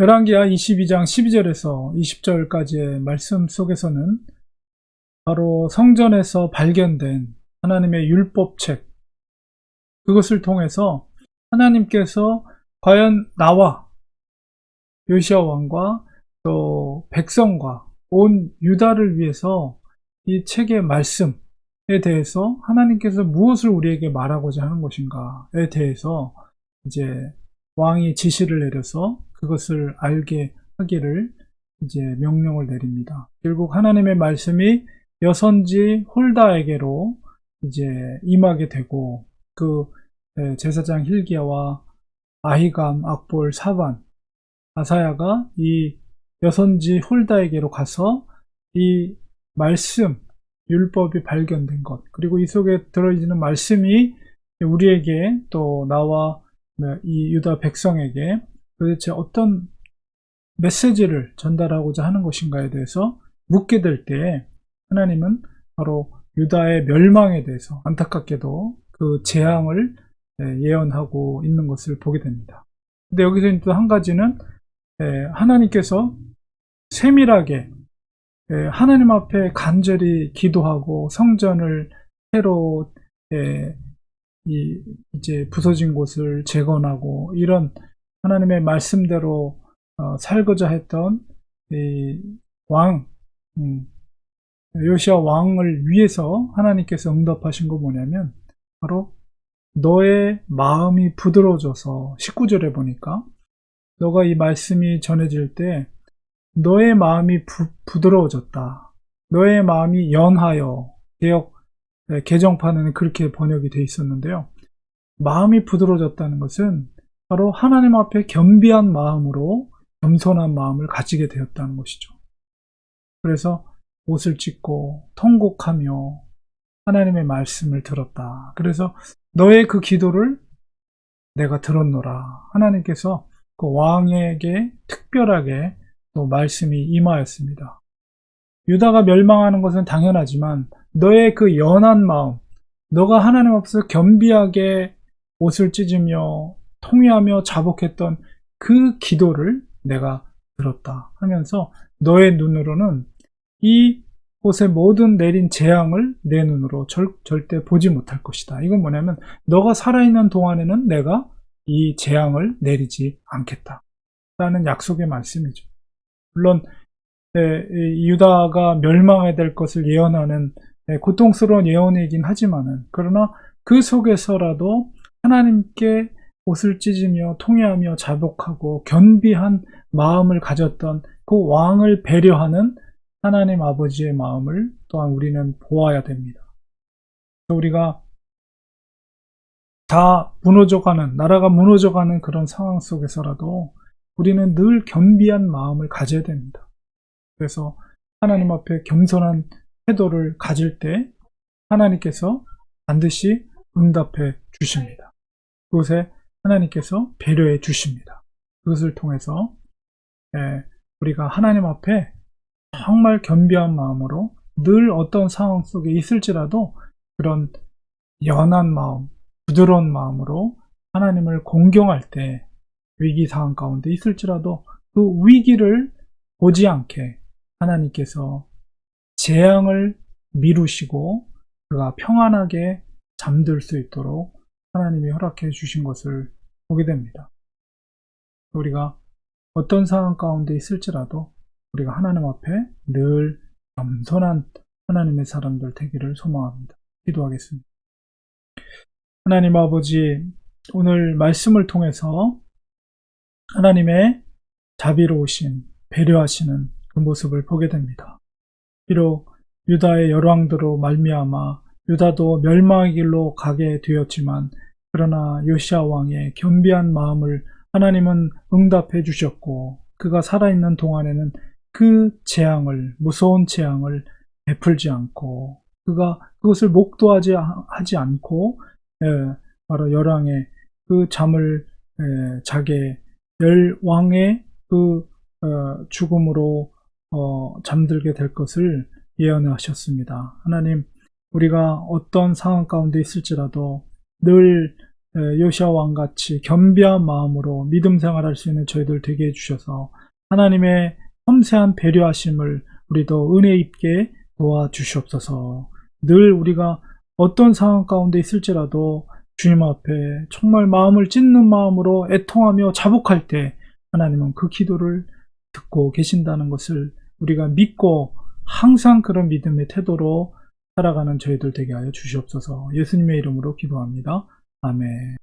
열왕기하 22장 12절에서 20절까지의 말씀 속에서는 바로 성전에서 발견된 하나님의 율법책, 그것을 통해서 하나님께서 과연 나와 요시야 왕과 또 백성과 온 유다를 위해서 이 책의 말씀에 대해서 하나님께서 무엇을 우리에게 말하고자 하는 것인가에 대해서 이제 왕이 지시를 내려서 그것을 알게 하기를 이제 명령을 내립니다. 결국 하나님의 말씀이 여선지 홀다에게로 이제 임하게 되고, 그 제사장 hil기야와 아히감, 악볼, 사반, 아사야가 이 여선지 홀다에게로 가서 이 말씀, 율법이 발견된 것, 그리고 이 속에 들어있는 말씀이 우리에게 또 나와 이 유다 백성에게 도대체 어떤 메시지를 전달하고자 하는 것인가에 대해서 묻게 될 때, 하나님은 바로 유다의 멸망에 대해서 안타깝게도 그 재앙을 예언하고 있는 것을 보게 됩니다. 근데 여기서 또 한 가지는 하나님께서 세밀하게 하나님 앞에 간절히 기도하고 성전을 새로 이제 부서진 곳을 재건하고 이런 하나님의 말씀대로 살고자 했던 이 왕, 요시야 왕을 위해서 하나님께서 응답하신 거 뭐냐면 바로 너의 마음이 부드러워져서, 19절에 보니까 너가 이 말씀이 전해질 때 너의 마음이 부드러워졌다. 너의 마음이 연하여, 개정판에는 그렇게 번역이 되어 있었는데요. 마음이 부드러워졌다는 것은 바로 하나님 앞에 겸비한 마음으로 겸손한 마음을 가지게 되었다는 것이죠. 그래서 옷을 찢고 통곡하며 하나님의 말씀을 들었다. 그래서 너의 그 기도를 내가 들었노라. 하나님께서 그 왕에게 특별하게 또 말씀이 임하였습니다. 유다가 멸망하는 것은 당연하지만 너의 그 연한 마음, 너가 하나님 앞에서 겸비하게 옷을 찢으며 통회하며 자복했던 그 기도를 내가 들었다 하면서 너의 눈으로는 이 곳에 모든 내린 재앙을 내 눈으로 절대 보지 못할 것이다. 이건 뭐냐면 너가 살아있는 동안에는 내가 이 재앙을 내리지 않겠다 라는 약속의 말씀이죠. 물론 유다가 멸망해야 될 것을 예언하는 고통스러운 예언이긴 하지만은, 그러나 그 속에서라도 하나님께 옷을 찢으며 통회하며 자복하고 겸비한 마음을 가졌던 그 왕을 배려하는 하나님 아버지의 마음을 또한 우리는 보아야 됩니다. 우리가 다 무너져가는, 나라가 무너져가는 그런 상황 속에서라도 우리는 늘 겸비한 마음을 가져야 됩니다. 그래서 하나님 앞에 겸손한 태도를 가질 때 하나님께서 반드시 응답해 주십니다. 그것에 하나님께서 배려해 주십니다. 그것을 통해서 우리가 하나님 앞에 정말 겸비한 마음으로 늘 어떤 상황 속에 있을지라도 그런 연한 마음, 부드러운 마음으로 하나님을 공경할 때, 위기 상황 가운데 있을지라도 그 위기를 보지 않게 하나님께서 재앙을 미루시고 그가 평안하게 잠들 수 있도록 하나님이 허락해 주신 것을 보게 됩니다. 우리가 어떤 상황 가운데 있을지라도 우리가 하나님 앞에 늘 겸손한 하나님의 사람들 되기를 소망합니다. 기도하겠습니다. 하나님 아버지, 오늘 말씀을 통해서 하나님의 자비로우신, 배려하시는 그 모습을 보게 됩니다. 비록 유다의 열왕들로 말미암아 유다도 멸망의 길로 가게 되었지만, 그러나 요시야 왕의 겸비한 마음을 하나님은 응답해 주셨고, 그가 살아있는 동안에는 그 재앙을, 무서운 재앙을 베풀지 않고, 그가 그것을 목도하지 않고 바로 열왕의 그 잠을 자게, 열왕의 그 죽음으로 잠들게 될 것을 예언하셨습니다. 하나님, 우리가 어떤 상황 가운데 있을지라도 늘 요시아 왕같이 겸비한 마음으로 믿음 생활할 수 있는 저희들 되게 해주셔서 하나님의 섬세한 배려하심을 우리도 은혜 있게 도와주시옵소서. 늘 우리가 어떤 상황 가운데 있을지라도 주님 앞에 정말 마음을 찢는 마음으로 애통하며 자복할 때 하나님은 그 기도를 듣고 계신다는 것을 우리가 믿고 항상 그런 믿음의 태도로 살아가는 저희들 되게 하여 주시옵소서. 예수님의 이름으로 기도합니다. 아멘.